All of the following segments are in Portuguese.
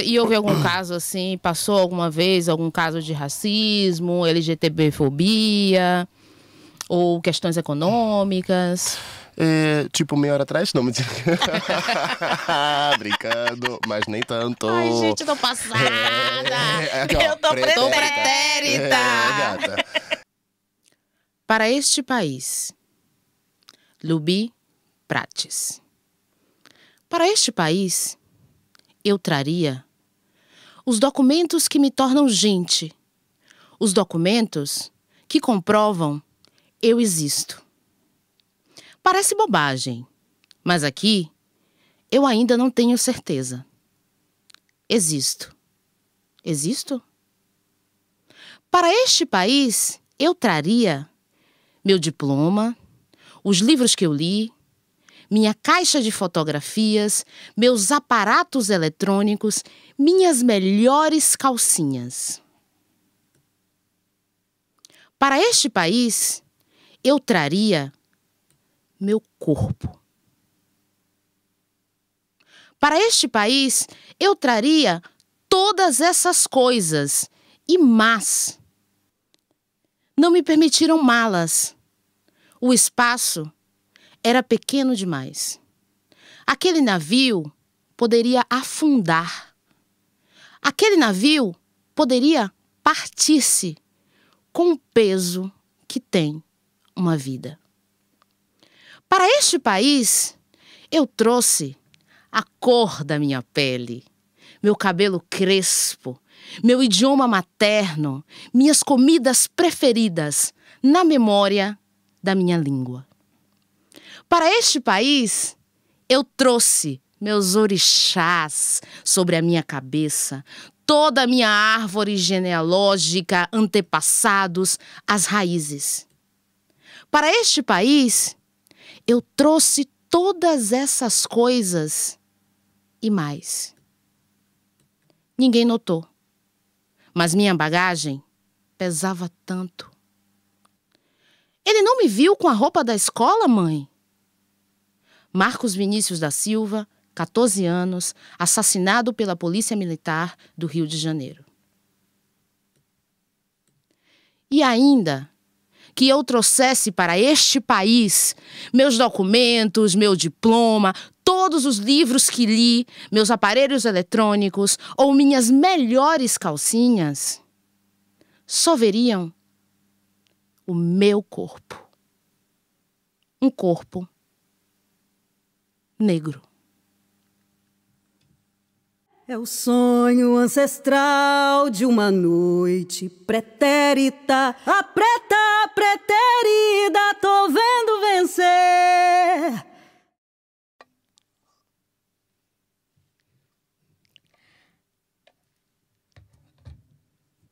E houve algum caso assim, passou alguma vez algum caso de racismo, LGBTfobia ou questões econômicas? Tipo, meia hora atrás? Não, mentira. Brincando, mas nem tanto. Ai, gente, tô passada. Eu tô pretérita. Gata. Para este país, Luby Prates. Para este país, eu traria os documentos que me tornam gente. Os documentos que comprovam eu existo. Parece bobagem, mas aqui eu ainda não tenho certeza. Existo. Existo? Para este país, eu traria meu diploma, os livros que eu li, minha caixa de fotografias, meus aparatos eletrônicos, minhas melhores calcinhas. Para este país, eu traria meu corpo. Para este país, eu traria todas essas coisas e mais. Não me permitiram malas. O espaço era pequeno demais. Aquele navio poderia afundar. Aquele navio poderia partir-se com o peso que tem uma vida. Para este país, eu trouxe a cor da minha pele, meu cabelo crespo, meu idioma materno, minhas comidas preferidas na memória da minha língua. Para este país, eu trouxe meus orixás sobre a minha cabeça, toda a minha árvore genealógica, antepassados, as raízes. Para este país, eu trouxe todas essas coisas e mais. Ninguém notou, mas minha bagagem pesava tanto. Ele não me viu com a roupa da escola, mãe? Marcos Vinícius da Silva, 14 anos, assassinado pela Polícia Militar do Rio de Janeiro. E ainda que eu trouxesse para este país meus documentos, meu diploma, todos os livros que li, meus aparelhos eletrônicos ou minhas melhores calcinhas, só veriam o meu corpo. Um corpo negro. É o sonho ancestral de uma noite pretérita. A preta pretérita, tô vendo vencer.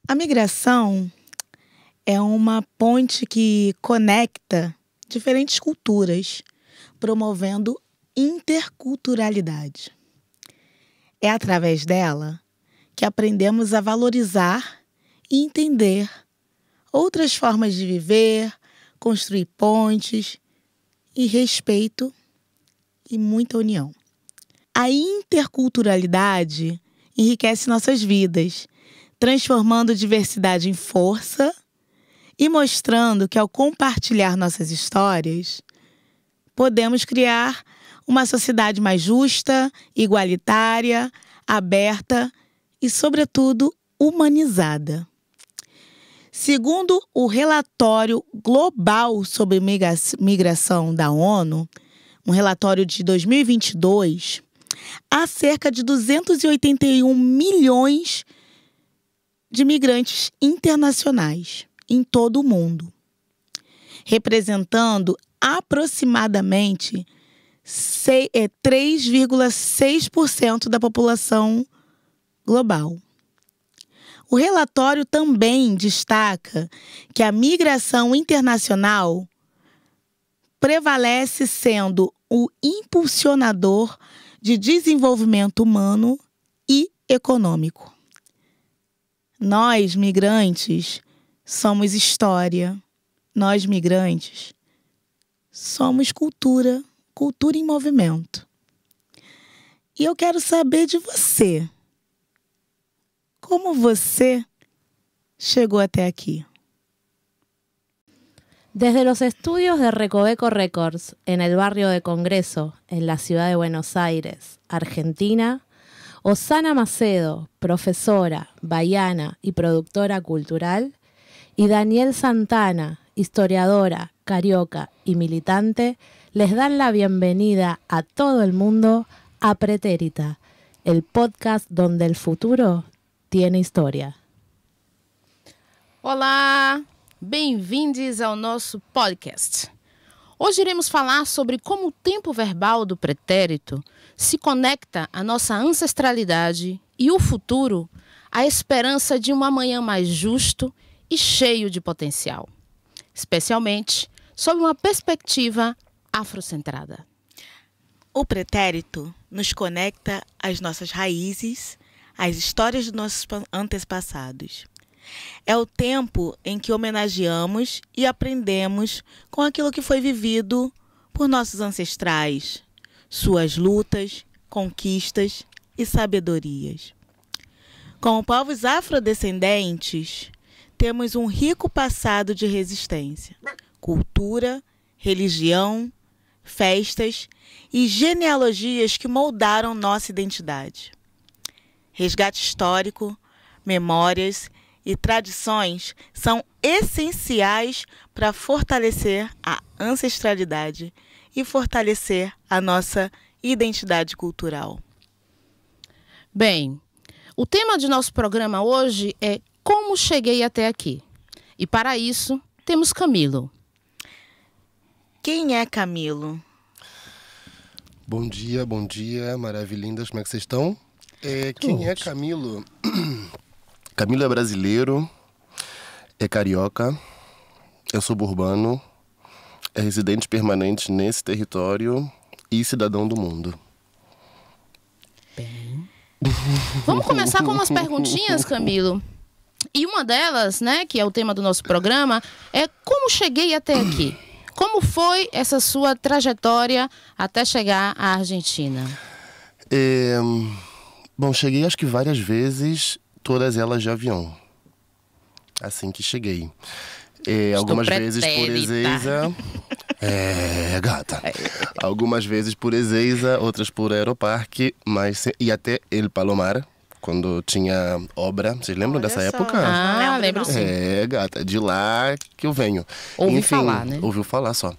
A migração é uma ponte que conecta diferentes culturas, promovendo interculturalidade. É através dela que aprendemos a valorizar e entender outras formas de viver, construir pontes e respeito e muita união. A interculturalidade enriquece nossas vidas, transformando diversidade em força e mostrando que, ao compartilhar nossas histórias, podemos criar uma sociedade mais justa, igualitária, aberta e, sobretudo, humanizada. Segundo o relatório global sobre migração da ONU, um relatório de 2022, há cerca de 281 milhões de migrantes internacionais em todo o mundo, representando aproximadamente 3,6% da população global. O relatório também destaca que a migração internacional prevalece sendo o impulsionador de desenvolvimento humano e econômico. Nós, migrantes, somos história. Nós, migrantes, somos cultura em movimento. E eu quero saber de você. como você chegou até aquí. Desde los estudios de Recoveco Records, en el barrio de Congreso, en la ciudad de Buenos Aires, Argentina, Osana Macedo, profesora, baiana y productora cultural, y Daniel Santana, historiadora, carioca y militante, les dan la bienvenida a todo el mundo a Pretérita, el podcast donde el futuro tiene história. Olá, bem-vindos ao nosso podcast. Hoje iremos falar sobre como o tempo verbal do pretérito se conecta à nossa ancestralidade e o futuro, à esperança de um amanhã mais justo e cheio de potencial, especialmente sob uma perspectiva afrocentrada. O pretérito nos conecta às nossas raízes, às histórias dos nossos antepassados. É o tempo em que homenageamos e aprendemos com aquilo que foi vivido por nossos ancestrais, suas lutas, conquistas e sabedorias. Como povos afrodescendentes, temos um rico passado de resistência, cultura, religião, festas e genealogias que moldaram nossa identidade. Resgate histórico, memórias e tradições são essenciais para fortalecer a ancestralidade e fortalecer a nossa identidade cultural. Bem, o tema de nosso programa hoje é Como Cheguei Até Aqui. E para isso, temos Camilo. Quem é Camilo? Bom dia, maravilhindas, como é que vocês estão? Quem é Camilo? Camilo é brasileiro, é carioca, é suburbano, é residente permanente nesse território e cidadão do mundo. Bem, vamos começar com umas perguntinhas, Camilo. E uma delas, né, que é o tema do nosso programa, é como cheguei até aqui? Como foi essa sua trajetória até chegar à Argentina? Bom, cheguei acho que várias vezes, todas elas de avião. Assim que cheguei. Algumas vezes por Ezeiza. Gata. Algumas vezes por Ezeiza, outras por Aeroparque, e até El Palomar, quando tinha obra. Vocês lembram dessa época? Lembro sim. Gata, de lá que eu venho. Ouvi Enfim, falar, né? Ouviu falar só.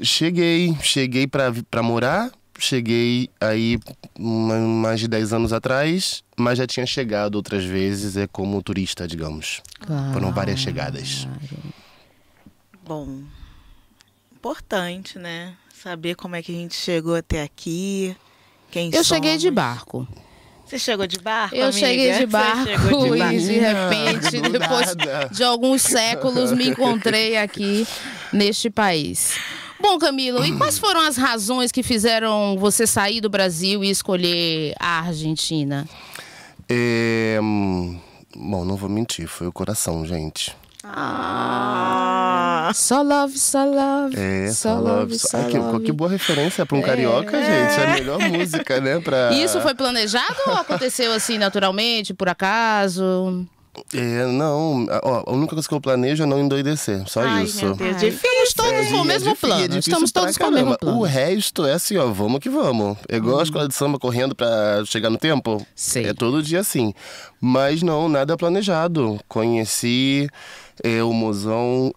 Cheguei pra morar. Cheguei aí mais de 10 anos atrás, mas já tinha chegado outras vezes, como turista, digamos. Claro. Foram várias chegadas. Bom, importante, né? Saber como é que a gente chegou até aqui, Eu cheguei de barco. Você chegou de barco, Eu amiga? cheguei de barco e de repente, Do depois nada. de alguns séculos, me encontrei aqui neste país. Bom, Camilo, e quais foram as razões que fizeram você sair do Brasil e escolher a Argentina? Bom, não vou mentir, foi o coração, gente. Só love, só love. Só love. Que boa referência pra um carioca, gente. É a melhor música, né? Isso foi planejado ou aconteceu assim naturalmente, por acaso? Não, a única coisa que eu planejo é não endoidecer, só isso. Meu Deus, difícil. Estamos todos com o mesmo plano. Estamos todos com o mesmo plano. O resto é assim, vamos que vamos. É igual a escola de samba correndo pra chegar no tempo. Sim. É todo dia assim. Mas não, nada planejado. Conheci o mozão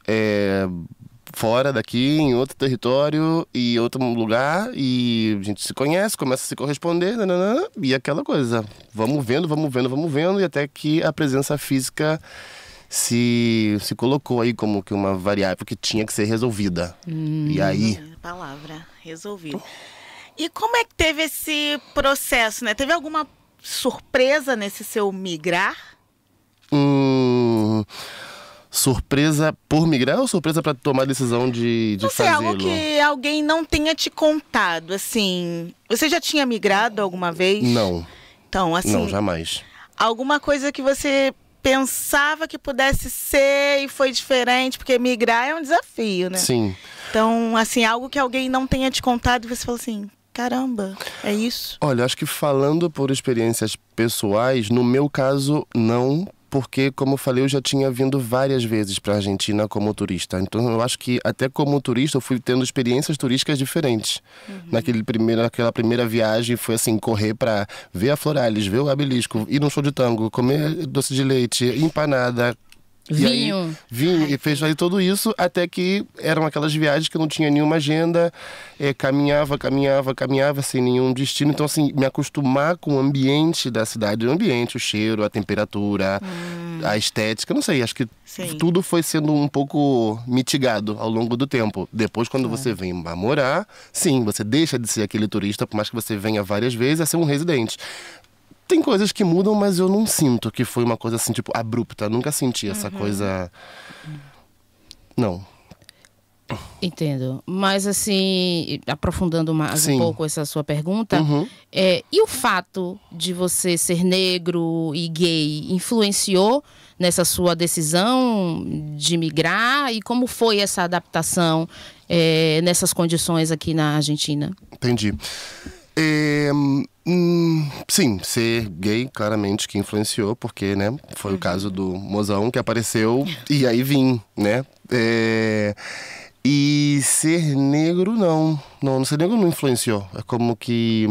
fora daqui, em outro território e outro lugar, e a gente se conhece, começa a se corresponder, nananã, e aquela coisa. Vamos vendo, e até que a presença física se colocou aí como que uma variável que tinha que ser resolvida. E aí... Palavra, resolvido. E como é que teve esse processo, né? Teve alguma surpresa nesse seu migrar? Surpresa por migrar ou surpresa para tomar a decisão de não sei, fazê-lo? Algo que alguém não tenha te contado, assim... Você já tinha migrado alguma vez? Não. Então, assim... Não, jamais. Alguma coisa que você pensava que pudesse ser e foi diferente? Porque migrar é um desafio, né? Sim. Então, assim, algo que alguém não tenha te contado e você falou assim... caramba, é isso? Olha, acho que falando por experiências pessoais, no meu caso, não, porque, como eu falei, eu já tinha vindo várias vezes para a Argentina como turista. Então, eu acho que até como turista eu fui tendo experiências turísticas diferentes. Naquela primeira viagem foi assim, correr para ver a Florales, ver o Obelisco, ir num show de tango, comer doce de leite, empanada, vinho, e fez aí tudo isso, até que eram aquelas viagens que eu não tinha nenhuma agenda, caminhava sem nenhum destino. Então, assim, me acostumar com o ambiente da cidade, o cheiro, a temperatura, a estética, não sei, acho que tudo foi sendo um pouco mitigado ao longo do tempo. Depois, quando você vem morar, sim, você deixa de ser aquele turista, por mais que você venha várias vezes, a ser um residente. Tem coisas que mudam, mas eu não sinto que foi uma coisa assim, tipo, abrupta. Nunca senti essa coisa... Não. Entendo. Mas, assim, aprofundando mais um pouco essa sua pergunta, e o fato de você ser negro e gay influenciou nessa sua decisão de migrar? E como foi essa adaptação nessas condições aqui na Argentina? Entendi. Sim, ser gay claramente que influenciou, porque, né, foi o caso do mozão que apareceu e aí vim, né? E ser negro, não, ser negro não influenciou. É como que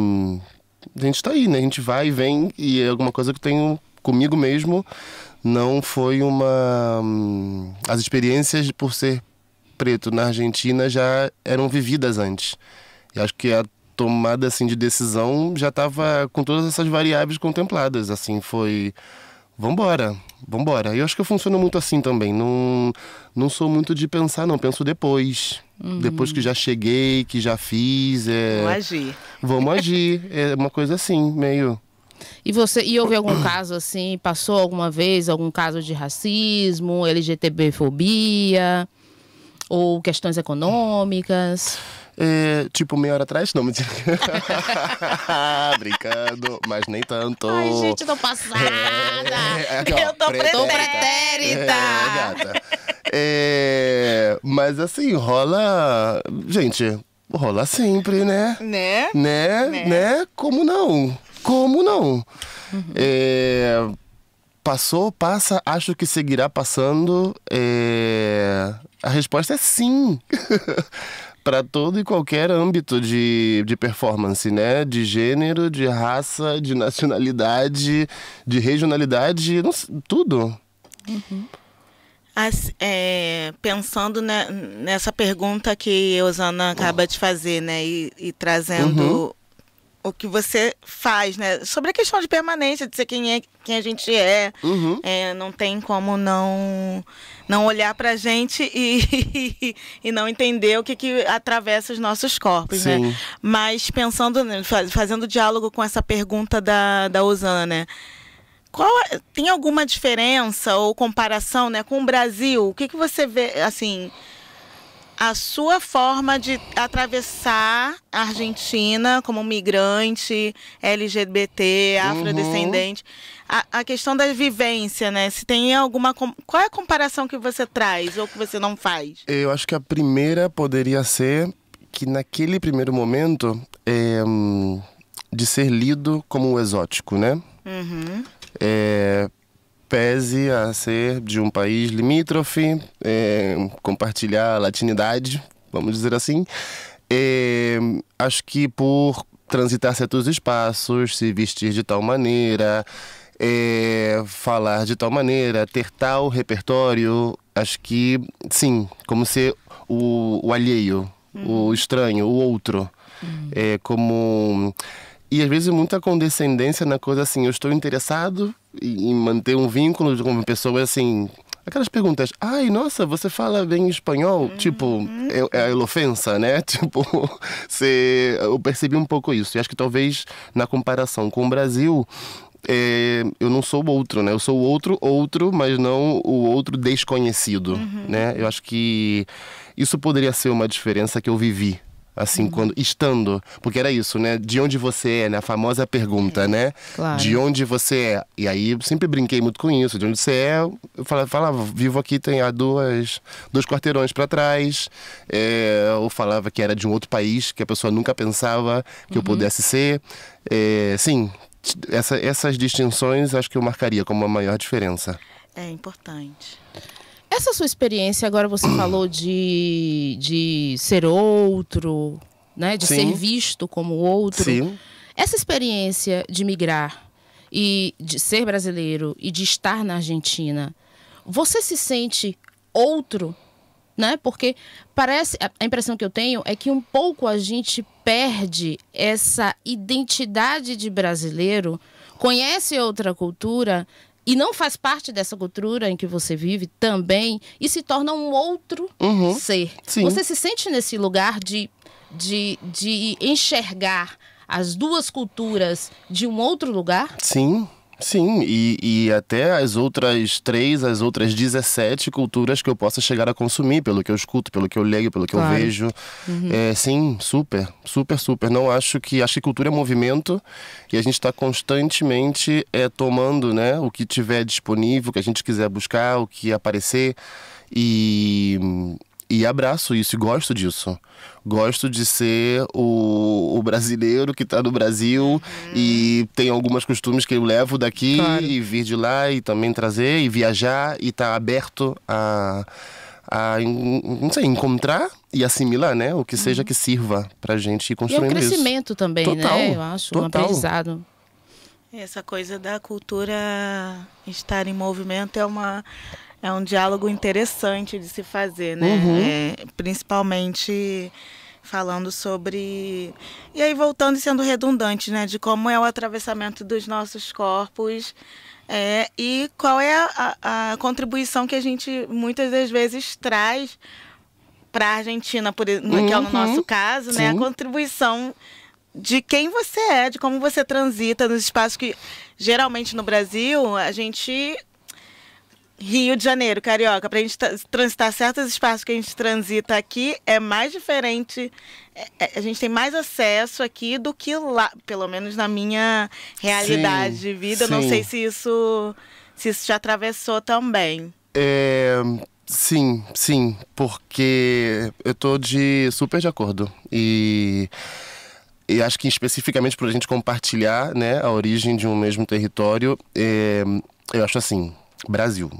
a gente tá aí, né? A gente vai e vem, e é alguma coisa que eu tenho comigo mesmo. Não foi uma... As experiências por ser preto na Argentina já eram vividas antes. E acho que a tomada assim de decisão já estava com todas essas variáveis contempladas, assim, foi vambora. E eu acho que eu funciono muito assim também, não sou muito de pensar, não, penso depois. Depois que já cheguei, que já fiz, vamos agir, é uma coisa assim, meio... E houve algum caso assim, passou alguma vez algum caso de racismo, LGBTfobia ou questões econômicas? Tipo, meia hora atrás? Não, mentira. Brincando, mas nem tanto. Ai, gente, tô passada. Eu tô pretérita. Gata. Mas assim, rola... Gente, rola sempre, né? Né? Como não? Passou, passa, acho que seguirá passando. A resposta é sim. Para todo e qualquer âmbito de performance, né? De gênero, de raça, de nacionalidade, de regionalidade, tudo. Pensando nessa pergunta que a Osana acaba de fazer, né? E trazendo o que você faz, né? Sobre a questão de permanência, de ser quem a gente é. Não tem como não olhar pra gente e não entender o que atravessa os nossos corpos, né? Mas pensando, fazendo diálogo com essa pergunta da Osana, né? Tem alguma diferença ou comparação, né, com o Brasil? O que você vê, assim... A sua forma de atravessar a Argentina como migrante, LGBT, afrodescendente, a questão da vivência, né? Se tem alguma... Qual é a comparação que você traz ou que você não faz? Eu acho que a primeira poderia ser que naquele primeiro momento de ser lido como um exótico, né? Pese a ser de um país limítrofe, compartilhar a latinidade, vamos dizer assim. Acho que por transitar certos espaços, se vestir de tal maneira, falar de tal maneira, ter tal repertório, acho que sim, como ser o alheio, o estranho, o outro. E às vezes muita condescendência na coisa assim, eu estou interessado em manter um vínculo com uma pessoa assim... Aquelas perguntas, ai, nossa, você fala bem espanhol? Tipo, é a ofensa, né? Tipo, eu percebi um pouco isso. E acho que talvez na comparação com o Brasil, eu não sou o outro, né? Eu sou o outro, mas não o outro desconhecido, né? Eu acho que isso poderia ser uma diferença que eu vivi Assim, estando. Porque era isso, né? De onde você é, né? A famosa pergunta, né? Claro. De onde você é. E aí, eu sempre brinquei muito com isso. De onde você é, eu falava vivo aqui, tem dois quarteirões pra trás. Eu falava que era de um outro país, que a pessoa nunca pensava que eu pudesse ser. Sim, essas distinções acho que eu marcaria como a maior diferença. É importante. Essa sua experiência, agora você falou de ser outro, né? De Sim. ser visto como outro. Sim. Essa experiência de migrar e de ser brasileiro e de estar na Argentina, você se sente outro, né? Porque parece, a impressão que eu tenho é que um pouco a gente perde essa identidade de brasileiro, conhece outra cultura e não faz parte dessa cultura em que você vive também e se torna um outro ser. Sim. Você se sente nesse lugar de enxergar as duas culturas de um outro lugar? Sim. Sim, e até as outras 17 culturas que eu possa chegar a consumir, pelo que eu escuto, pelo que eu leio, pelo que eu vejo. Sim, super. Não acho que cultura é movimento e a gente está constantemente tomando, né, o que tiver disponível, o que a gente quiser buscar, o que aparecer e abraço isso e gosto disso. Gosto de ser o brasileiro que está no Brasil e tem alguns costumes que eu levo daqui e vir de lá e também trazer e viajar e estar aberto a não sei, encontrar e assimilar, né? O que seja que sirva pra gente ir construindo isso. E é um crescimento também, Total, né? Eu acho, um aprendizado. Essa coisa da cultura estar em movimento é um diálogo interessante de se fazer, né? Principalmente falando sobre... E aí voltando e sendo redundante, né? De como é o atravessamento dos nossos corpos e qual é a contribuição que a gente muitas das vezes traz para a Argentina, que é no nosso caso, né? A contribuição de quem você é, de como você transita nos espaços que geralmente no Brasil a gente... Rio de Janeiro, Carioca, para a gente transitar certos espaços que a gente transita aqui, é mais diferente, a gente tem mais acesso aqui do que lá, pelo menos na minha realidade de vida. Não sei se isso te atravessou também. Sim, porque eu tô super de acordo. E acho que especificamente para a gente compartilhar, né, a origem de um mesmo território, eu acho assim... Brasil,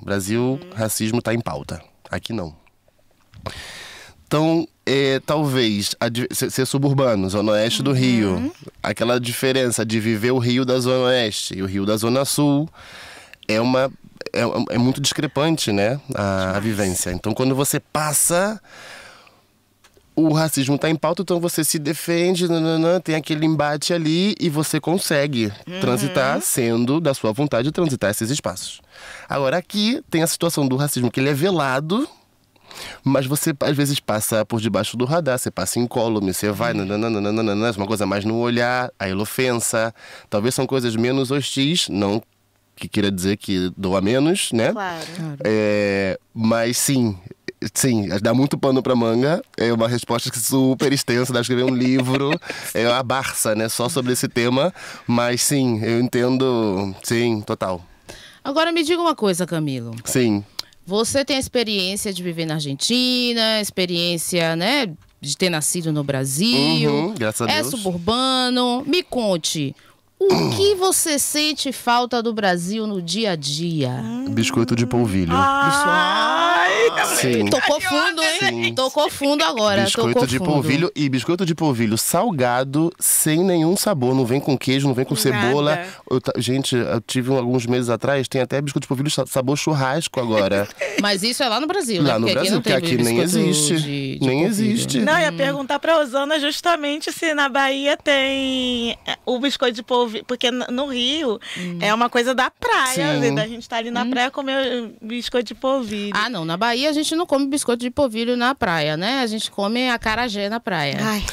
racismo está em pauta. Aqui não. Então, talvez ser suburbano, Zona Oeste do Rio, aquela diferença de viver o Rio da Zona Oeste e o Rio da Zona Sul é muito discrepante, né? A vivência. Então, quando você passa, o racismo está em pauta, então você se defende, tem aquele embate ali e você consegue transitar, sendo da sua vontade transitar esses espaços. Agora aqui tem a situação do racismo, que ele é velado, mas você às vezes passa por debaixo do radar, você passa incólume, você vai, uma coisa mais no olhar, a ofensa, talvez são coisas menos hostis, não que queira dizer que doa menos, né? Claro. Mas sim, dá muito pano pra manga. É uma resposta super extensa, dá pra escrever um livro, a Barça, né? Só sobre esse tema. Mas sim, eu entendo, sim, total. Agora me diga uma coisa, Camilo. Sim. Você tem a experiência de viver na Argentina, experiência, né, de ter nascido no Brasil. Graças a Deus. É suburbano. Me conte, o que você sente falta do Brasil no dia a dia? Biscoito de polvilho. Sim. Tocou fundo, hein? Sim. Tocou fundo agora. Biscoito de polvilho e biscoito de polvilho salgado, sem nenhum sabor. Não vem com queijo, não vem com cebola. Gente, eu tive alguns meses atrás, tem até biscoito de polvilho sabor churrasco agora. Mas isso é lá no Brasil, né? Lá no Brasil, porque aqui nem existe. Nem existe. Não, ia perguntar pra Osana justamente se na Bahia tem o biscoito de polvilho. Porque no Rio é uma coisa da praia. Sim. Da gente tá ali na praia comer biscoito de polvilho. Ah, não. Na Bahia a gente não come biscoito de polvilho na praia, né? A gente come acarajé na praia. Ai.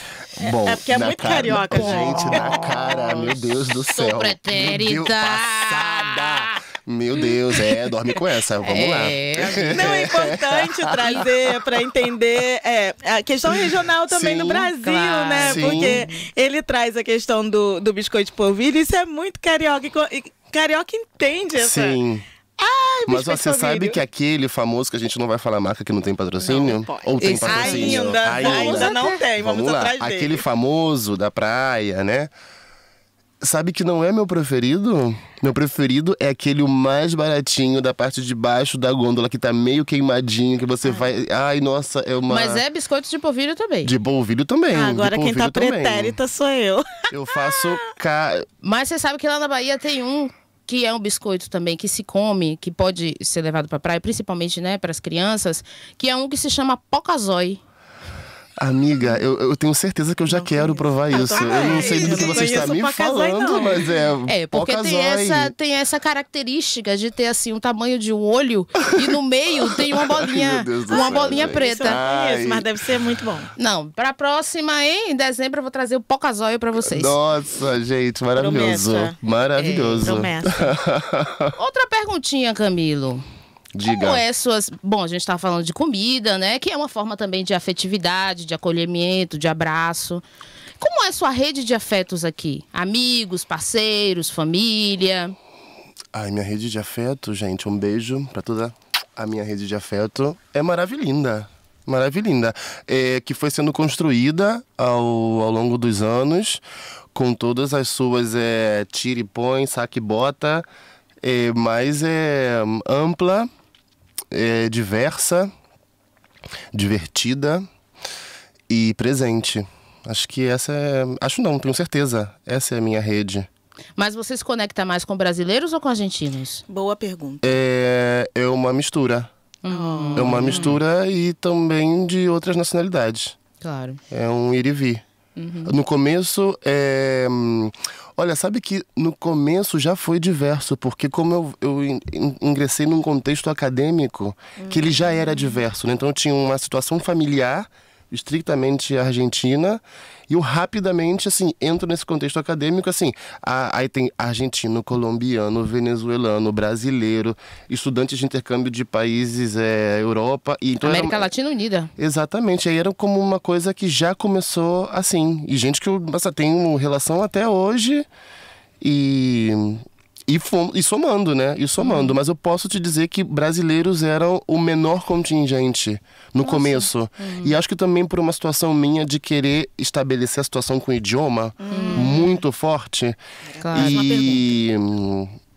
Bom, porque é muito carioca, gente. Na cara, meu Deus do céu. Sou pretérita. Passada. Meu Deus, dorme com essa, vamos lá. Não, é importante trazer para entender a questão regional também no Brasil, claro. né? Sim. Porque ele traz a questão do biscoito de polvilho, isso é muito carioca, e carioca entende essa... Sim. Mas biscoito você de sabe polvilho. que aquele famoso, que a gente não vai falar marca que não tem patrocínio? Não pode. Ou tem Esse patrocínio? Ainda não tem, vamos lá. atrás dele. Aquele famoso da praia, né? Sabe que não é meu preferido? Meu preferido é aquele o mais baratinho da parte de baixo da gôndola, que tá meio queimadinho, que você vai... Ai, nossa, é uma... Mas é biscoito de polvilho também. De polvilho também. Agora de quem tá polvilho também. pretérita sou eu. Eu faço... Mas você sabe que lá na Bahia tem um que é um biscoito também, que se come, que pode ser levado pra praia, principalmente, né, para as crianças, que é um que se chama Pocazói. Amiga, eu tenho certeza que eu já quero provar isso. Eu não sei do que você está me falando, mas Porque Pocazói. tem essa característica de ter assim um tamanho de um olho e no meio tem uma bolinha, Meu Deus do uma céu, bolinha gente. preta. Ai. Isso, mas deve ser muito bom. Não, pra próxima, em dezembro eu vou trazer o Pocazói pra vocês. Nossa, gente, maravilhoso. Promessa. Maravilhoso. Promessa. Outra perguntinha, Camilo. Diga. Como é suas... Bom, a gente tá falando de comida, né? Que é uma forma também de afetividade, de acolhimento, de abraço. Como é sua rede de afetos aqui? Amigos, parceiros, família? Ai, minha rede de afeto, gente, um beijo pra toda a minha rede de afeto. É maravilhinda. Maravilhinda. Que foi sendo construída ao longo dos anos, com todas as suas tira e põe, saque e bota, mas ampla, diversa, divertida e presente. Acho que essa é... Acho não, tenho certeza. Essa é a minha rede. Mas você se conecta mais com brasileiros ou com argentinos? Boa pergunta. É uma mistura. É uma mistura e também de outras nacionalidades. Claro. É um ir e vir. No começo, olha, sabe que no começo já foi diverso, porque como eu ingressei num contexto acadêmico, que ele já era diverso, né? Então eu tinha uma situação familiar estritamente argentina, e eu rapidamente, assim, entro nesse contexto acadêmico, assim, aí tem argentino, colombiano, venezuelano, brasileiro, estudantes de intercâmbio de países, Europa... E então América Latina Unida. Exatamente, aí era como uma coisa que já começou assim, e gente que eu tenho relação até hoje, e somando, né? E somando. Mas eu posso te dizer que brasileiros eram o menor contingente no começo. E acho que também por uma situação minha de querer estabelecer a situação com o idioma muito forte. Claro.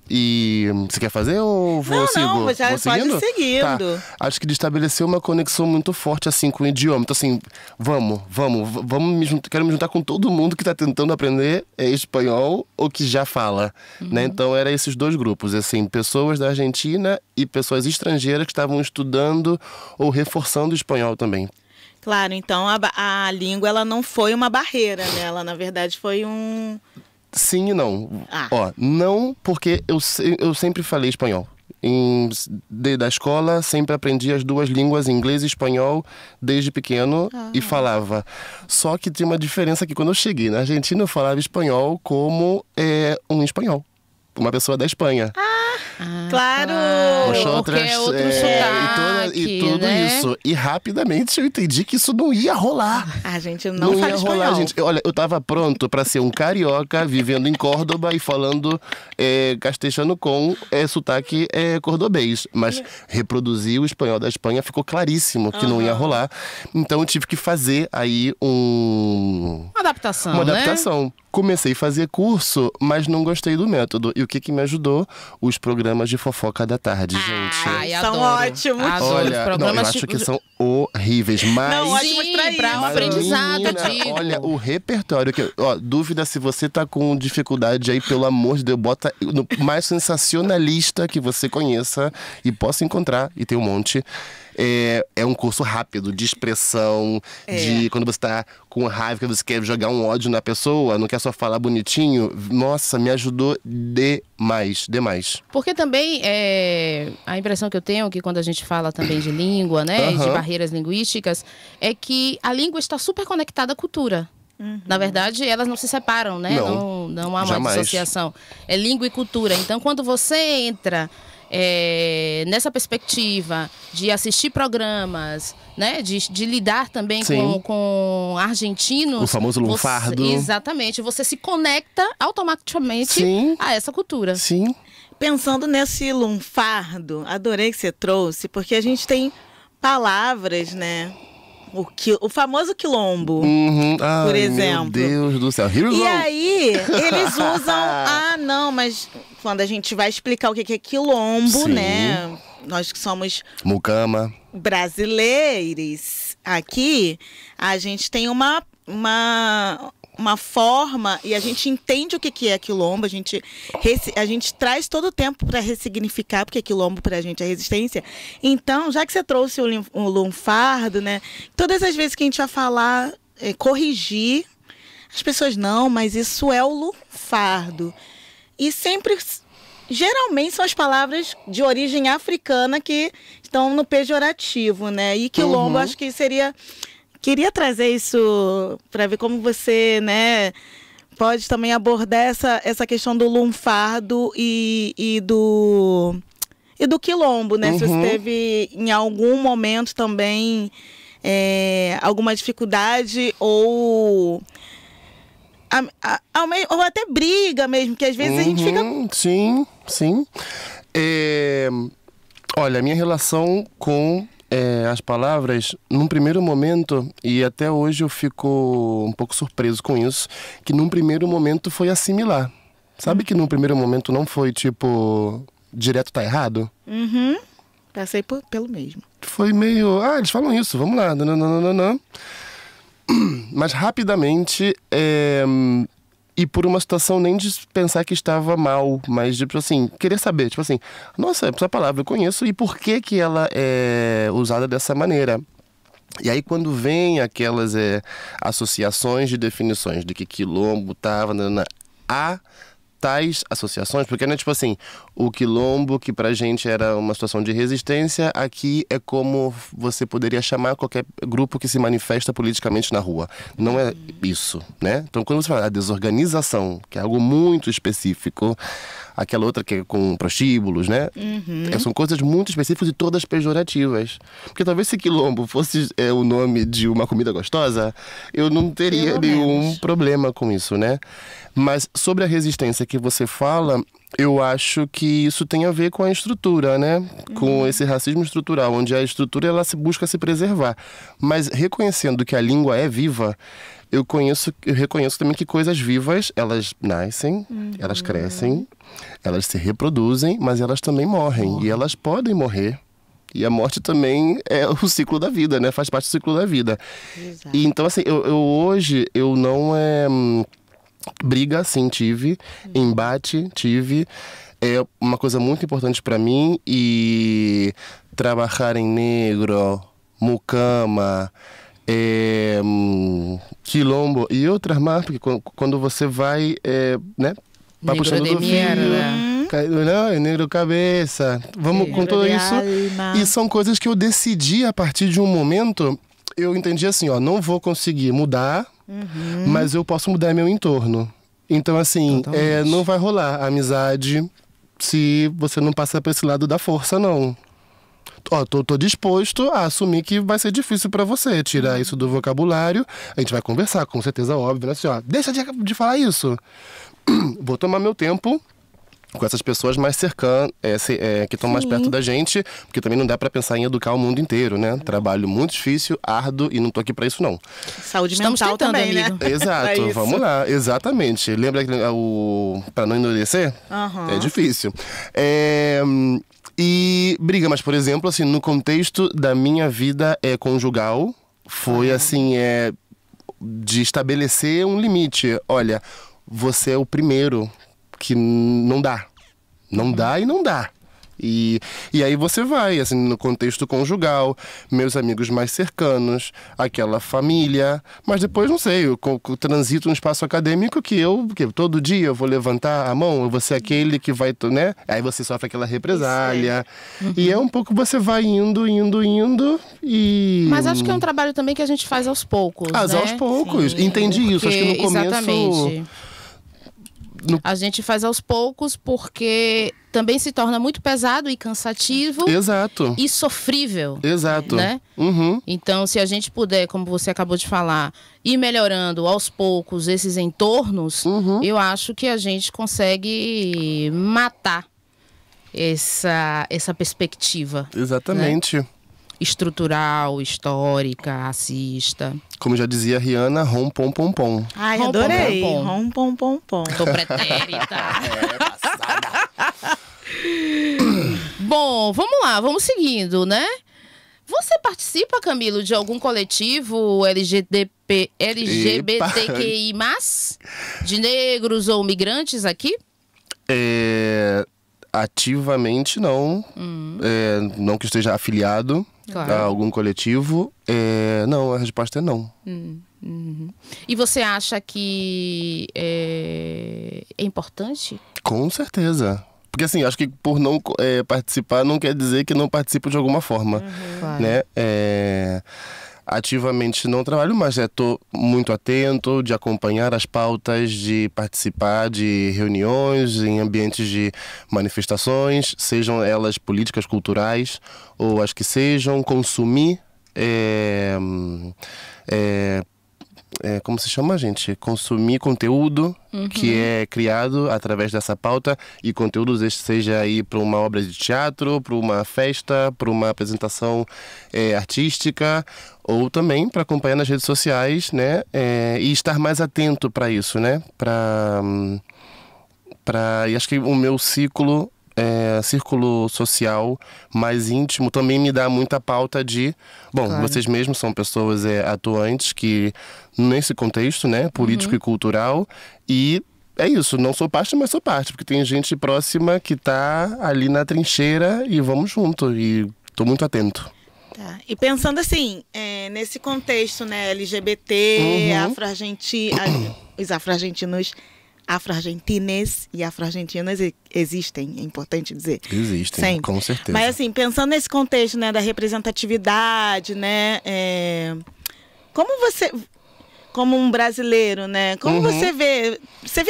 E você quer fazer ou vou seguir? Não, já Vou pode seguindo? ir seguindo. Tá. Acho que de estabelecer uma conexão muito forte assim com o idioma. Então assim, vamos quero me juntar com todo mundo que está tentando aprender espanhol ou que já fala, né? Então eram esses dois grupos, assim, pessoas da Argentina e pessoas estrangeiras que estavam estudando ou reforçando o espanhol também. Claro, então a língua ela não foi uma barreira, né? Ela na verdade foi um... Sim e não. Ah. Ó, não porque eu sempre falei espanhol. Da escola, sempre aprendi as duas línguas, inglês e espanhol, desde pequeno, e falava. Só que tinha uma diferença que quando eu cheguei na Argentina, eu falava espanhol como um espanhol. Uma pessoa da Espanha. Claro! Porque é outro sotaque, e tudo né? isso. E rapidamente eu entendi que isso não ia rolar. A gente não fala ia espanhol. rolar, gente. Olha, eu tava pronto pra ser um carioca vivendo em Córdoba e falando castelhano com sotaque cordobês. Mas reproduzir o espanhol da Espanha ficou claríssimo que não ia rolar. Então eu tive que fazer aí Uma adaptação, uma né? adaptação. Comecei a fazer curso, mas não gostei do método. E o que me ajudou? Os programas de fofoca da tarde, gente. Ai, São adoro. ótimos. Adoro os Olha, não, programas eu acho tipo- que são horríveis, mas... Não, ótimos Sim, pra isso. pra um Mas, aprendizado, menina, digo. olha, o repertório, dúvida se você tá com dificuldade aí, pelo amor de Deus, bota no mais sensacionalista que você conheça e possa encontrar, e tem um monte. É um curso rápido, de expressão, de quando você tá com raiva, que você quer jogar um ódio na pessoa, não quer só falar bonitinho. Nossa, me ajudou demais. Porque também a impressão que eu tenho que quando a gente fala também de língua, né, e de barreiras linguísticas, é que a língua está super conectada à cultura. Na verdade, elas não se separam, né? Não há uma jamais. dissociação. É língua e cultura. Então, quando você entra nessa perspectiva de assistir programas, né? De lidar também com argentinos... O famoso lunfardo. Exatamente. Você se conecta automaticamente Sim. a essa cultura. Sim. Pensando nesse lunfardo, adorei que você trouxe, porque a gente tem palavras, né? O famoso quilombo, por exemplo. Meu Deus do céu. Here we E go. aí, eles usam... não, mas quando a gente vai explicar o que é quilombo, Sim. né? Nós que somos Mucama. brasileiros aqui, a gente tem uma forma e a gente entende o que é quilombo, a gente traz todo o tempo para ressignificar, porque quilombo pra gente é resistência. Então, já que você trouxe o lunfardo, né? Todas as vezes que a gente vai falar, corrigir, as pessoas, não, mas isso é o lunfardo. E sempre, geralmente, são as palavras de origem africana que estão no pejorativo, né? E quilombo, acho que seria... Queria trazer isso para ver como você, né, pode também abordar essa questão do lunfardo e do quilombo, né? Se você teve em algum momento também alguma dificuldade ou até briga mesmo, que às vezes a gente fica... Sim, sim. Olha, a minha relação com... as palavras, num primeiro momento, e até hoje eu fico um pouco surpreso com isso, que num primeiro momento foi assimilar. Sabe que num primeiro momento não foi tipo, direto tá errado? Passei pelo mesmo. Foi meio, eles falam isso, vamos lá, não. Mas rapidamente, e por uma situação nem de pensar que estava mal, mas de, tipo assim, querer saber, tipo assim, nossa, essa palavra eu conheço e por que ela é usada dessa maneira? E aí quando vem aquelas associações de definições de que quilombo estava a tais associações, porque não é tipo assim, o quilombo que pra gente era uma situação de resistência, aqui é como você poderia chamar qualquer grupo que se manifesta politicamente na rua. Não é isso, né? Então quando você fala a desorganização, que é algo muito específico, aquela outra que é com prostíbulos, né? São coisas muito específicas e todas pejorativas. Porque talvez se quilombo fosse o nome de uma comida gostosa, eu não teria nenhum problema com isso, né? Mas sobre a resistência que você fala, eu acho que isso tem a ver com a estrutura, né? Com esse racismo estrutural, onde a estrutura ela busca se preservar. Mas reconhecendo que a língua é viva, eu reconheço também que coisas vivas, elas nascem, elas crescem, elas se reproduzem, mas elas também morrem. E elas podem morrer. E a morte também é o ciclo da vida, né? Faz parte do ciclo da vida. Exato. E então, assim, hoje eu não... briga, sim, tive. Embate, tive. É uma coisa muito importante para mim. E trabalhar em negro, mucama, quilombo e outras mais, porque quando você vai, né? Vai Negro puxando de do fio. mierda. Não, é negro cabeça. Vamos com tudo isso. E são coisas que eu decidi a partir de um momento. Eu entendi assim, não vou conseguir mudar, mas eu posso mudar meu entorno. Então, assim, não vai rolar amizade se você não passar por esse lado da força, não. Tô disposto a assumir que vai ser difícil pra você tirar isso do vocabulário. A gente vai conversar, com certeza, óbvio, né? Assim, deixa de falar isso. Vou tomar meu tempo com essas pessoas mais cercanas, que estão mais perto da gente, porque também não dá pra pensar em educar o mundo inteiro, né? Trabalho muito difícil, árduo, e não tô aqui pra isso, não. Saúde Estamos mental tentando, também, amigo. né? Exato, vamos lá, exatamente. Lembra que pra não endurecer? É difícil. E briga, mas por exemplo, assim, no contexto da minha vida conjugal, foi assim, de estabelecer um limite. Olha, você é o primeiro que não dá. Não dá e não dá. E aí você vai, assim, no contexto conjugal, meus amigos mais cercanos, aquela família. Mas depois, não sei, eu transito no espaço acadêmico que todo dia eu vou levantar a mão, eu vou ser aquele que vai, né? Aí você sofre aquela represália. E é um pouco você vai indo e... Mas acho que é um trabalho também que a gente faz aos poucos, né? Aos poucos. Sim. Entendi isso. Acho que no começo... Exatamente. A gente faz aos poucos porque também se torna muito pesado e cansativo. Exato. E sofrível. Exato. Né? Então, se a gente puder, como você acabou de falar, ir melhorando aos poucos esses entornos, eu acho que a gente consegue matar essa perspectiva. Exatamente. Né? Estrutural, histórica, racista. Como já dizia a Rihanna, rom pom pom pom. Ai, adorei. Rom pom pom pom. Tô pretérita. Passada. Bom, vamos lá, vamos seguindo, né? Você participa, Camilo, de algum coletivo LGBTQI+, de negros ou migrantes aqui? Ativamente não. Não que esteja afiliado a algum coletivo. Não, a resposta é não. E você acha que é importante? Com certeza. Porque assim, acho que por não participar não quer dizer que não participo de alguma forma. Né? Ativamente não trabalho, mas estou muito atento de acompanhar as pautas, de participar de reuniões em ambientes de manifestações, sejam elas políticas, culturais, ou as que sejam, consumir como se chama, gente? Consumir conteúdo que é criado através dessa pauta, e conteúdos estes seja aí para uma obra de teatro, para uma festa, para uma apresentação artística, ou também para acompanhar nas redes sociais, né? E estar mais atento para isso, né? E acho que o meu círculo social mais íntimo também me dá muita pauta de... Bom, vocês mesmos são pessoas atuantes que nesse contexto, né, político e cultural, e é isso, não sou parte, mas sou parte, porque tem gente próxima que tá ali na trincheira e vamos junto, e tô muito atento. Tá. E pensando assim, nesse contexto, né, LGBT, os afro-argentinos, afro-argentines e afro-argentinas existem, é importante dizer. Existem, sempre. Com certeza. Mas assim, pensando nesse contexto, né, da representatividade, né, como você, como um brasileiro, né, como você vê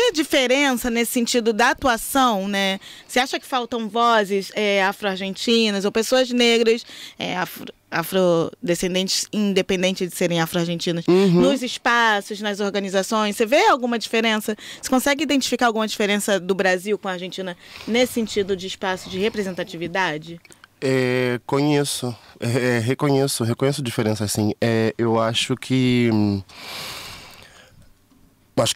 a diferença nesse sentido da atuação, né? Você acha que faltam vozes afro-argentinas ou pessoas negras, afrodescendentes, independente de serem afro-argentinos, nos espaços, nas organizações? Você vê alguma diferença? Você consegue identificar alguma diferença do Brasil com a Argentina nesse sentido de espaço de representatividade? Conheço, reconheço diferença, assim. Eu acho que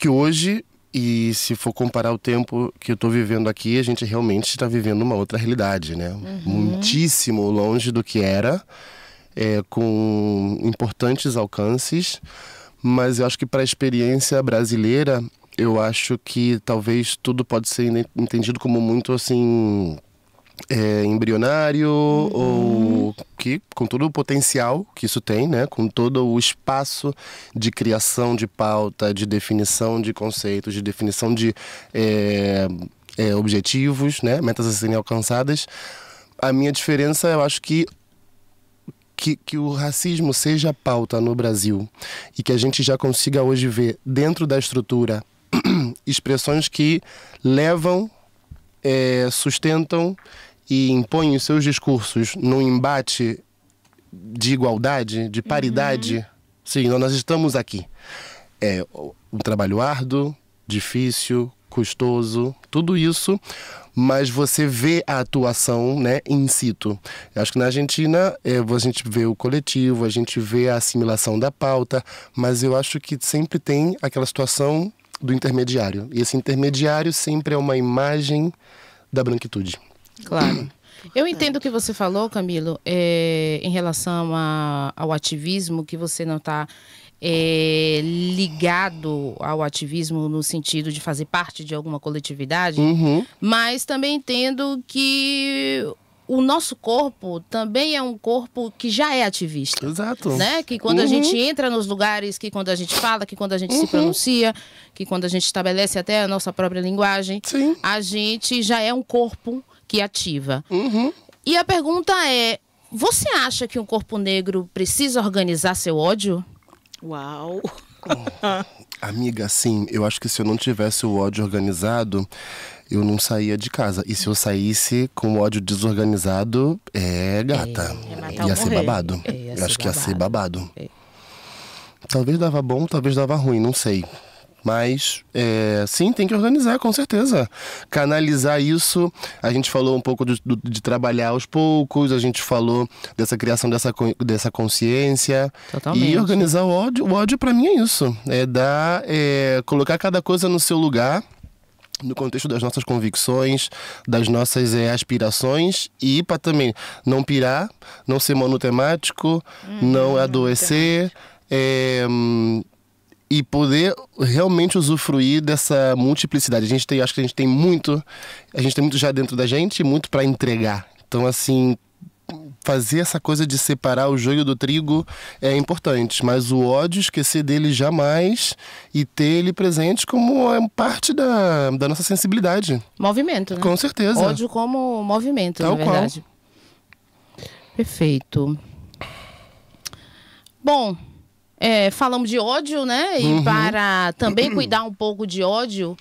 hoje, e se for comparar o tempo que eu estou vivendo aqui, a gente realmente está vivendo uma outra realidade, né? Muitíssimo longe do que era, com importantes alcances, mas eu acho que para a experiência brasileira, eu acho que talvez tudo pode ser entendido como muito assim... embrionário, ou que com todo o potencial que isso tem, né, com todo o espaço de criação de pauta, de definição de conceitos, de definição de objetivos, né, metas a serem alcançadas. A minha diferença, eu acho que o racismo seja pauta no Brasil e que a gente já consiga hoje ver dentro da estrutura expressões que levam, sustentam e impõem os seus discursos num embate de igualdade, de paridade. Sim, nós estamos aqui. É um trabalho árduo, difícil, custoso, tudo isso, mas você vê a atuação, né, in situ. Eu acho que na Argentina a gente vê o coletivo, a gente vê a assimilação da pauta, mas eu acho que sempre tem aquela situação do intermediário. E esse intermediário sempre é uma imagem da branquitude. Claro. Eu entendo o que você falou, Camilo, em relação ao ativismo, que você não está ligado ao ativismo no sentido de fazer parte de alguma coletividade, mas também entendo que o nosso corpo também é um corpo que já é ativista. Exato. Né? Que quando a gente entra nos lugares, que quando a gente fala, que quando a gente se pronuncia, que quando a gente estabelece até a nossa própria linguagem, a gente já é um corpo que ativa. E a pergunta é, você acha que um corpo negro precisa organizar seu ódio? Uau! Amiga, sim, eu acho que se eu não tivesse o ódio organizado, eu não saía de casa. E se eu saísse com o ódio desorganizado, gata. Ia ser babado. Eu acho que ia ser babado. Talvez dava bom, talvez dava ruim, não sei. Mas, sim, tem que organizar, com certeza. Canalizar isso. A gente falou um pouco de trabalhar aos poucos. A gente falou dessa criação dessa consciência. Totalmente. E organizar o ódio. O ódio, pra mim, é isso. Colocar cada coisa no seu lugar, no contexto das nossas convicções, das nossas aspirações. E para também não pirar, não ser monotemático, não adoecer. E poder realmente usufruir dessa multiplicidade. Acho que a gente tem muito já dentro da gente e muito para entregar. Então, assim, fazer essa coisa de separar o joio do trigo é importante, mas o ódio, esquecer dele jamais e ter ele presente como parte da nossa sensibilidade. Movimento, né? Com certeza. Ódio como movimento, Tal na verdade. Perfeito. Bom, falamos de ódio, né? E para também cuidar um pouco de ódio,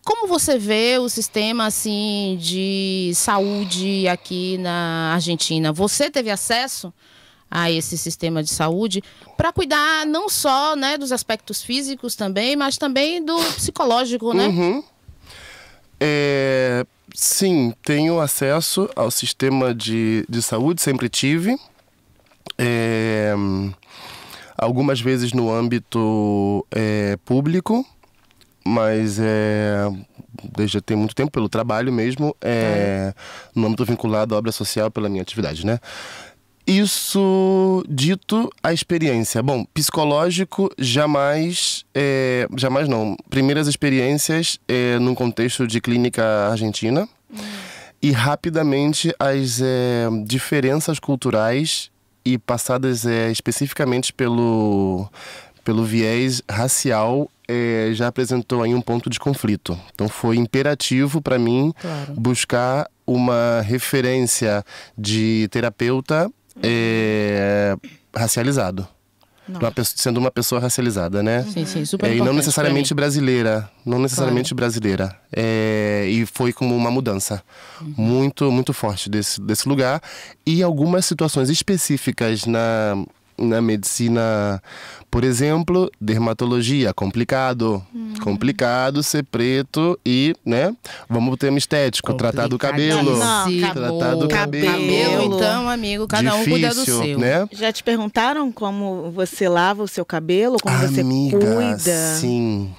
como você vê o sistema assim de saúde aqui na Argentina? Você teve acesso a esse sistema de saúde para cuidar não só, né, dos aspectos físicos também, mas também do psicológico, né? Sim, tenho acesso ao sistema de saúde, sempre tive. Algumas vezes no âmbito público, mas desde tem muito tempo, pelo trabalho mesmo, no âmbito vinculado à obra social pela minha atividade, né? Isso dito a experiência. Bom, psicológico jamais não. Primeiras experiências num contexto de clínica argentina e rapidamente as diferenças culturais e passadas especificamente pelo viés racial, já apresentou aí um ponto de conflito. Então foi imperativo para mim buscar uma referência de terapeuta racializado. Sendo uma pessoa racializada, né? Sim, super e não necessariamente brasileira. E foi como uma mudança muito, muito forte desse lugar. E algumas situações específicas na medicina, por exemplo, dermatologia, complicado ser preto e, né, vamos ter um estético, tratar do cabelo. Tratar do cabelo. Então, amigo, cada um cuida do seu. Né? Já te perguntaram como você lava o seu cabelo, como você cuida? Sim.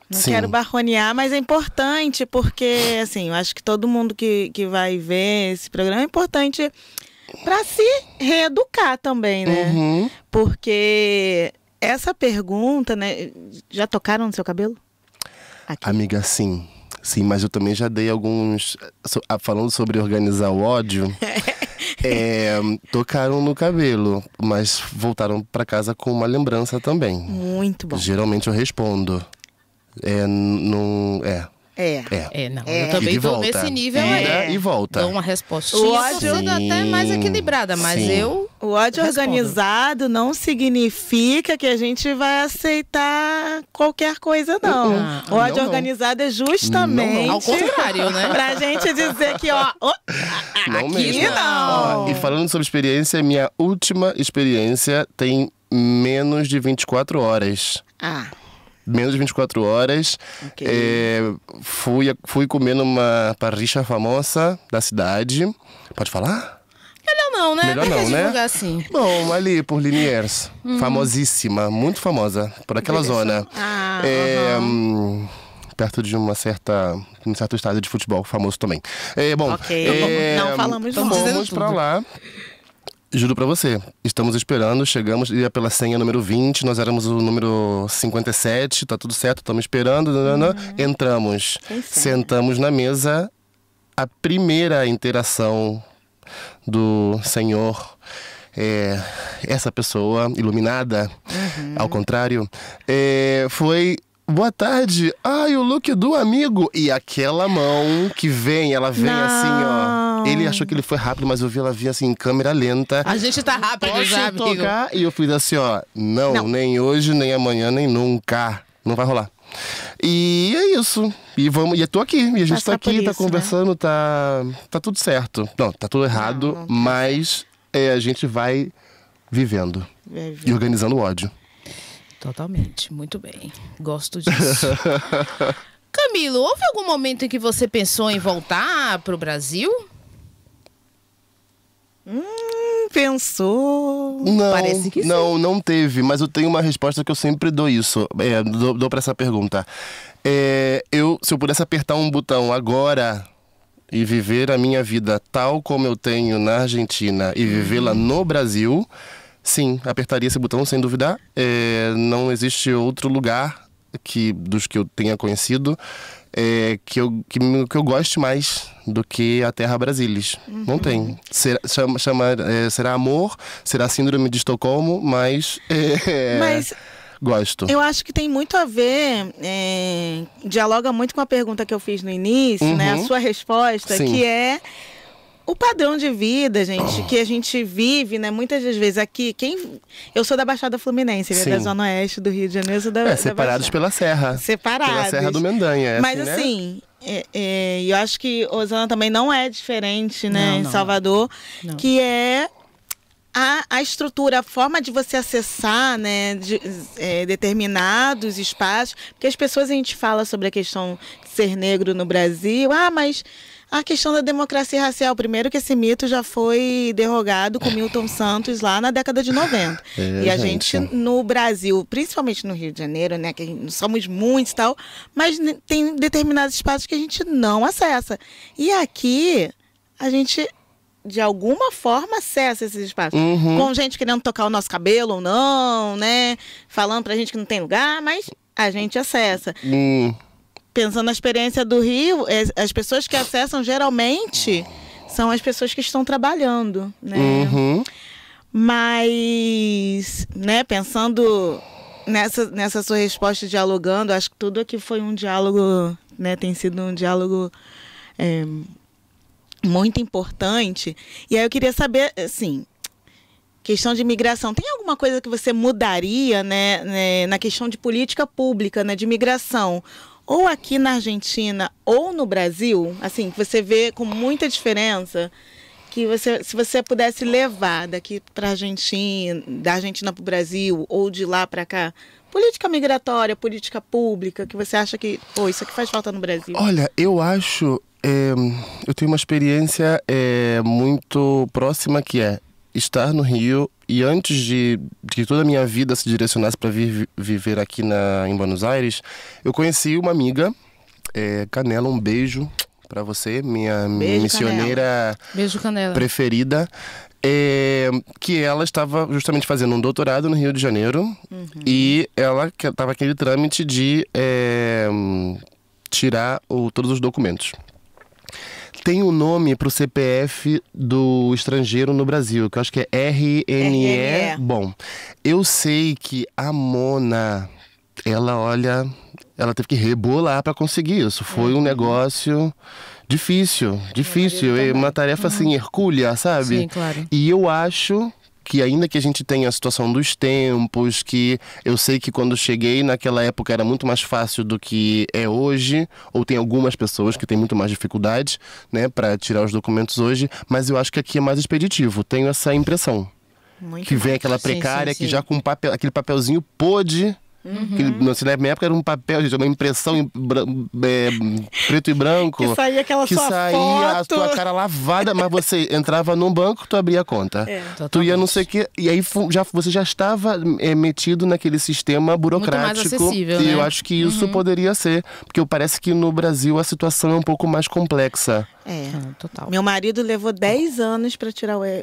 Não quero barronear, mas é importante, porque, assim, eu acho que todo mundo que vai ver esse programa é importante para se reeducar também, né? Porque essa pergunta, né? Já tocaram no seu cabelo? Aqui. Amiga, sim. Sim, mas eu também já dei alguns... Falando sobre organizar o ódio, tocaram no cabelo, mas voltaram para casa com uma lembrança também. Muito bom. Geralmente eu respondo. Não. Eu também tô nesse nível aí. E volta. Dou uma respostinha, o ódio até mais equilibrada, mas o ódio organizado não significa que a gente vai aceitar qualquer coisa, não. O ódio organizado é justamente... Ao contrário, né? Pra gente dizer que, aqui não. E falando sobre experiência, minha última experiência tem menos de 24 horas. Menos de 24 horas. Fui comer numa parricha famosa da cidade. Pode falar? Melhor não, né? Melhor não, né? Assim. Bom, ali por Liniers. Famosíssima, muito famosa. Por aquela zona. Perto de um certo estádio de futebol famoso também. Não falamos fomos pra lá. Juro pra você, estamos esperando, chegamos, ia pela senha número 20, nós éramos o número 57, tá tudo certo, estamos esperando, entramos, sentamos na mesa, a primeira interação do senhor, essa pessoa iluminada, ao contrário, foi... Boa tarde. Ai, o look do amigo. E aquela mão que vem, ela vem assim, ó. Ele achou que ele foi rápido, mas eu vi ela vir assim em câmera lenta. A gente tá rápido já, amigo. Tocar? E eu fiz assim, ó. Não, nem hoje, nem amanhã, nem nunca. Não vai rolar. E é isso. E eu tô aqui. E a gente tá aqui, tá conversando, né? Tá tudo certo. Não, tá tudo errado, mas a gente vai vivendo. E organizando o ódio. Totalmente, muito bem. Gosto disso. Camilo, houve algum momento em que você pensou em voltar pro Brasil? Pensou. Não, parece que sim. Não teve, mas eu tenho uma resposta que eu sempre dou isso. Dou pra essa pergunta. Se eu pudesse apertar um botão agora e viver a minha vida tal como eu tenho na Argentina e vivê-la no Brasil... Sim, apertaria esse botão sem duvidar. Não existe outro lugar dos que eu tenha conhecido que eu goste mais do que a Terra Brasilis. Não tem. Será amor, será síndrome de Estocolmo, mas gosto. Eu acho que tem muito a ver, dialoga muito com a pergunta que eu fiz no início, né? A sua resposta, sim, que é... O padrão de vida, gente, que a gente vive, né? Muitas das vezes aqui, eu sou da Baixada Fluminense, da Zona Oeste do Rio de Janeiro, sou da separados pela Serra. Separados. Pela Serra do Mendanha. Mas assim, eu acho que Osana também não é diferente, né? Em Salvador, que é a estrutura, a forma de você acessar, né, determinados espaços. Porque as pessoas, a gente fala sobre a questão de ser negro no Brasil, mas... A questão da democracia racial, primeiro que esse mito já foi derrogado com Milton Santos lá na década de 90. E a gente no Brasil, principalmente no Rio de Janeiro, né, que somos muitos e tal, mas tem determinados espaços que a gente não acessa. E aqui a gente, de alguma forma, acessa esses espaços. Com gente querendo tocar o nosso cabelo ou não, né, falando pra gente que não tem lugar, mas a gente acessa. Pensando na experiência do Rio, as pessoas que acessam geralmente são as pessoas que estão trabalhando, né? Mas, né, pensando nessa sua resposta, dialogando, acho que tudo aqui foi um diálogo, né, tem sido um diálogo muito importante. E aí eu queria saber, assim, questão de imigração, tem alguma coisa que você mudaria, né, na questão de política pública, né, de imigração? Ou aqui na Argentina ou no Brasil, assim, que você vê com muita diferença, que se você pudesse levar daqui para a Argentina, da Argentina para o Brasil, ou de lá para cá, política migratória, política pública, que você acha que, isso aqui faz falta no Brasil? Olha, eu acho, eu tenho uma experiência muito próxima que é estar no Rio e antes de que toda a minha vida se direcionasse para viver aqui em Buenos Aires, eu conheci uma amiga, Canela, um beijo para você, minha missioneira preferida, que ela estava justamente fazendo um doutorado no Rio de Janeiro e ela estava aquele trâmite de tirar todos os documentos. Tem um nome para o CPF do estrangeiro no Brasil, que eu acho que é RNE. Bom, eu sei que a Mona, ela teve que rebolar para conseguir isso. Foi um negócio difícil. Uma tarefa assim, hercúlea, sabe? Sim, claro. E eu acho que ainda que a gente tenha a situação dos tempos, que eu sei que quando cheguei naquela época era muito mais fácil do que é hoje, ou tem algumas pessoas que têm muito mais dificuldade, né, para tirar os documentos hoje, mas eu acho que aqui é mais expeditivo, tenho essa impressão. Muito que vem aquela precária, que já com aquele papelzinho pôde... Que na minha época era um papel, gente, uma impressão preto e branco. Que saía aquela que sua saía foto. A tua cara lavada, mas você entrava num banco, tu abria a conta. Tu ia não sei o que, e aí você já estava metido naquele sistema burocrático. Muito mais acessível, e né? eu acho que isso poderia ser, porque parece que no Brasil a situação é um pouco mais complexa. Total. Meu marido levou 10 anos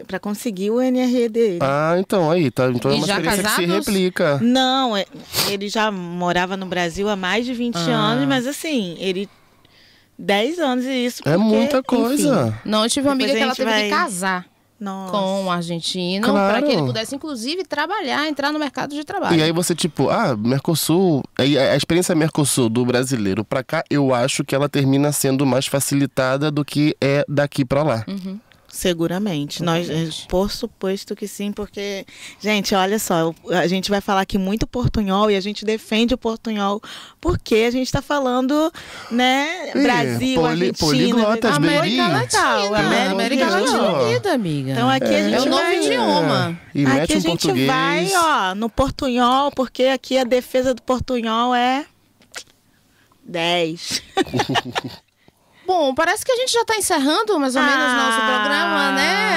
para conseguir o NRE dele. Ah, então aí, tá. Então é E uma já experiência que se casados? replica. Não, ele já morava no Brasil há mais de 20 anos, mas assim, ele 10 anos e isso É porque, muita coisa. enfim, Não, eu tive uma amiga Depois que a ela gente teve que vai- casar nossa. com um argentino Claro. para que ele pudesse, inclusive, trabalhar, entrar no mercado de trabalho. E aí você, tipo, Mercosul, aí a experiência Mercosul do brasileiro pra cá, eu acho que ela termina sendo mais facilitada do que é daqui pra lá. Seguramente. Por suposto que sim, porque, gente, olha só, a gente vai falar aqui muito portunhol e a gente defende o portunhol porque a gente está falando, né, Brasil, Argentina, poliglotas, América baby. Latina. América Deus. Latina unida, amiga. Então aqui a é gente o novo vai... idioma. E Aqui mete a um gente português. vai, no portunhol, porque aqui a defesa do portunhol é 10. Bom, parece que a gente já está encerrando mais ou menos nosso programa, né?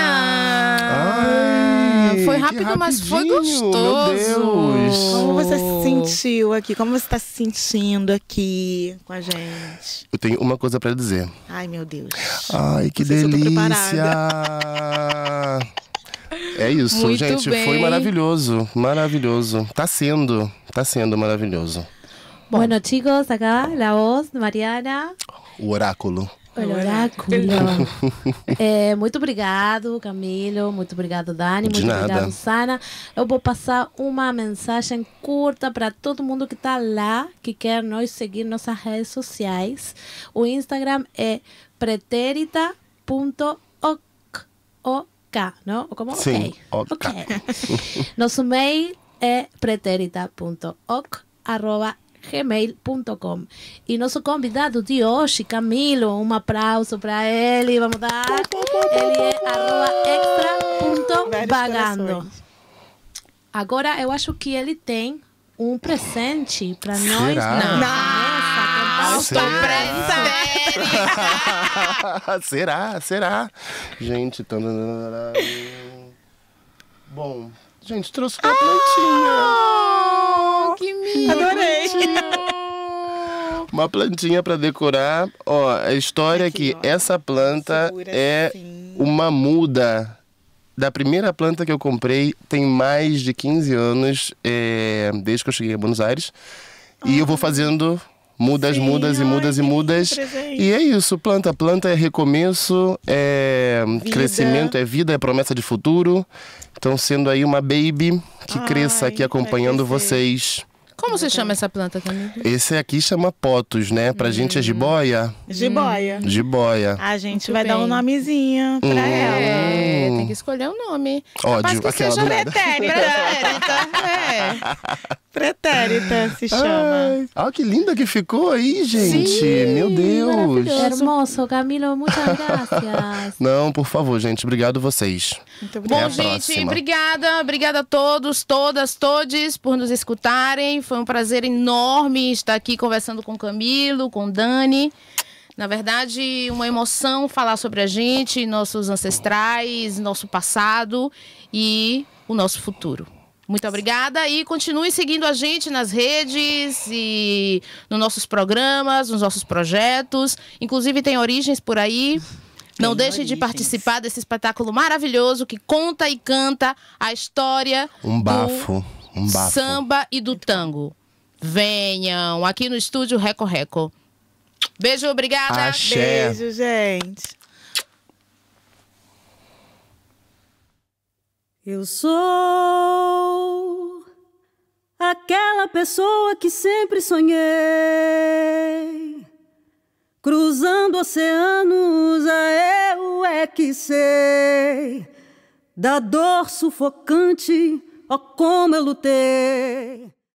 Ai, Foi que rápido, mas foi rapidinho, gostoso. meu Deus. Como você se sentiu aqui? Como você está se sentindo aqui com a gente? Eu tenho uma coisa pra dizer. Ai, meu Deus. Ai, que Não sei se eu tô delícia! É isso, Muito gente. bem. Foi maravilhoso. Maravilhoso. Tá sendo maravilhoso. Bueno, chicos, acá la voz de Mariana. O oráculo. O oráculo. Muito obrigado, Camilo. Muito obrigado, Dani. De Muito nada. obrigado, Sana. Eu vou passar uma mensagem curta para todo mundo que está lá, que quer nos seguir nas nossas redes sociais. O Instagram é pretérita.ok, não? Como? Sim, Ok. ok. Nosso mail é pretérita.ok@gmail.com. E nosso convidado de hoje, Camilo, um aplauso para ele, vamos dar. Ele é @extra.vagando. corações. Agora eu acho que ele tem um presente para nós. Será? Na mesa, Será? Gente, bom, gente, trouxe uma plantinha. Oh, que lindo. Adorei. Uma plantinha pra decorar. Ó, a história é que ó. essa planta Segura é assim. uma muda da primeira planta que eu comprei. Tem mais de 15 anos, desde que eu cheguei a Buenos Aires. E eu vou fazendo mudas, Sim, mudas e ai, mudas e que mudas. presente. E é isso, planta é recomeço, é Vida. crescimento, é vida, é promessa de futuro. Então, sendo aí uma baby que cresça Ai, aqui acompanhando vai crescer. vocês. Como você chama essa planta, Camilo? Esse aqui chama potos, né? Pra gente é jiboia. Jiboia. Jiboia. A gente Muito vai dar bem. um nomezinho pra ela. É, tem que escolher o nome. Ódio, Capaz que aquela seja do nada. pretérita. Pretérita se chama. Olha que linda que ficou aí, gente. Sim, Meu Deus. maravilhoso. Hermoso, Camilo, muchas gracias. Não, por favor, gente. Obrigado vocês. Muito Bom, Até a gente, próxima. obrigada a todos, todas, todes por nos escutarem. Foi um prazer enorme estar aqui conversando com o Camilo, com o Dani. Na verdade, uma emoção falar sobre a gente, nossos ancestrais, nosso passado e o nosso futuro. Muito obrigada e continue seguindo a gente nas redes e nos nossos programas, nos nossos projetos. Inclusive tem Origens por aí. Não deixe de Origens. participar desse espetáculo maravilhoso que conta e canta a história Um bafo. Um do bafo. samba e do tango. Venham aqui no estúdio Reco Reco. Beijo, obrigada. Axé. Beijo, gente. Eu sou aquela pessoa que sempre sonhei, cruzando oceanos, eu é que sei da dor sufocante, ó como eu lutei.